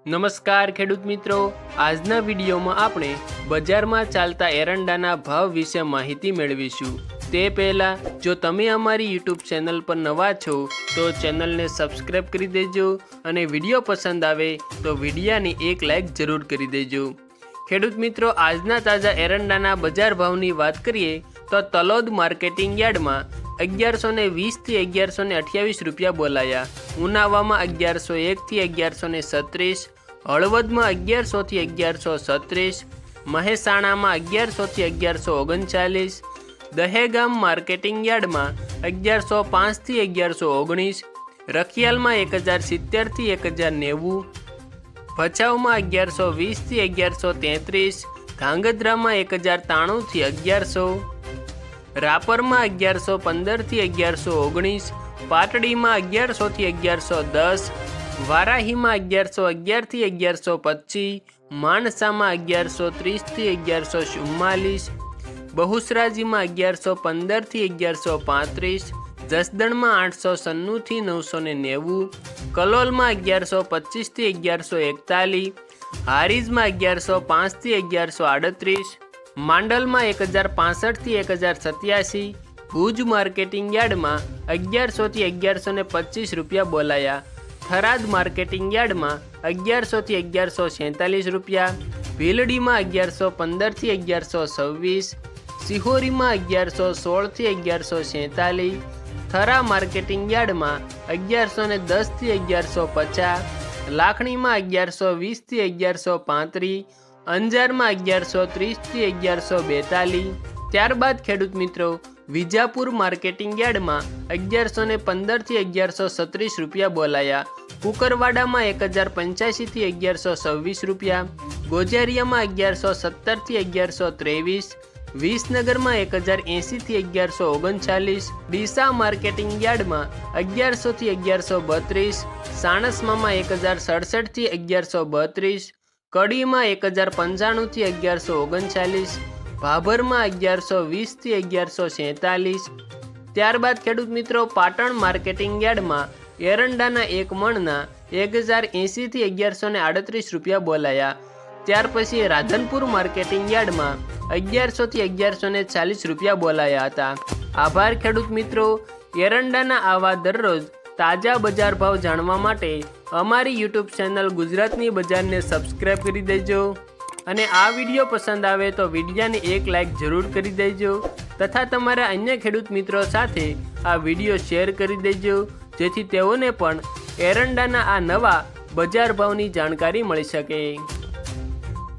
નમસ્કાર ખેડૂત મિત્રો, આજના વિડીયોમાં આપણે બજારમાં ચાલતા એરંડાના ભાવ વિશે માહિતી મેળવીશું। તે પહેલાં જો તમે અમારી યુટ્યુબ ચેનલ પર નવા છો તો ચેનલને સબસ્ક્રાઈબ કરી દેજો અને વિડીયો પસંદ આવે તો વિડીયાની એક લાઈક જરૂર કરી દેજો। ખેડૂત મિત્રો, આજના તાજા એરંડાના બજાર ભાવની વાત કરીએ તો તલોદ માર્કેટિંગ યાર્ડમાં 1120 થી 1128 રૂપિયા બોલાયા। ઉનાવામાં 1101 થી 1136, હળવદમાં 1100 થી 1136, મહેસાણામાં 1100 થી 1139, દહેગામ માર્કેટિંગ યાર્ડમાં 1105 થી 1119, રખિયાલમાં 1070 થી 1090, ભચાઉમાં 1120 થી 1133, ધાંગધ્રામાં 1093 થી 1100, રાપરમાં 1115 થી 1119, પાટડીમાં 1100 થી 1110, વારાહીમાં 1111 થી 1125, માણસામાં 1130 થી 1144, બહુસરાજીમાં 1115 થી 1135, જસદણમાં 896 થી 990, કલોલમાં 1125 થી 1141, હારીજમાં 1105 થી 1138, માંડલમાં 1065 થી 1087, ભુજ માર્કેટિંગ યાર્ડમાં 1100 થી 1125 રૂપિયા બોલાયા। થરાદ માર્કેટિંગ યાર્ડમાં 1100 થી 1146 રૂપિયા, ભીલડીમાં 1115 થી 1126, સિહોરીમાં 1116 થી 1147, થરા માર્કેટિંગ યાર્ડમાં 1110 થી 1150, લાખણીમાં 1120 થી 1135, અંજારમાં 1130 થી 1142। ત્યારબાદ ખેડૂત મિત્રો, વિજાપુર માર્કેટિંગ યાર્ડમાં 1115 થી 1136 રૂપિયા બોલાયા। કુકરવાડામાં 1085 થી 1126 રૂપિયા, ગોજારિયામાં 1117 થી 1123, વિસનગરમાં 1080 થી 1139, ડીસા માર્કેટિંગ યાર્ડમાં 1100 થી 1132, સાણસમામાં 1067 થી 1132, કડીમાં 1095 થી 1139, ભાભરમાં 1120 થી 1147। ત્યારબાદ ખેડૂત મિત્રો, પાટણ માર્કેટિંગ યાર્ડમાં એરંડાના એક મણના 1080 થી 1138 રૂપિયા બોલાયા। ત્યાર પછી રાધનપુર માર્કેટિંગ યાર્ડમાં 1100 થી 1140 રૂપિયા બોલાયા હતા। આભાર ખેડૂત મિત્રો। એરંડાના આવા દરરોજ તાજા બજાર ભાવ જાણવા માટે અમારી યુટ્યુબ ચેનલ ગુજરાતની બજારને સબસ્ક્રાઈબ કરી દેજો અને આ વિડીયો પસંદ આવે તો વિડીયાને એક લાઈક જરૂર કરી દેજો તથા તમારા અન્ય ખેડૂત મિત્રો સાથે આ વિડીયો શેર કરી દેજો જેથી તેઓને પણ એરંડાના આ નવા બજાર ભાવની જાણકારી મળી શકે।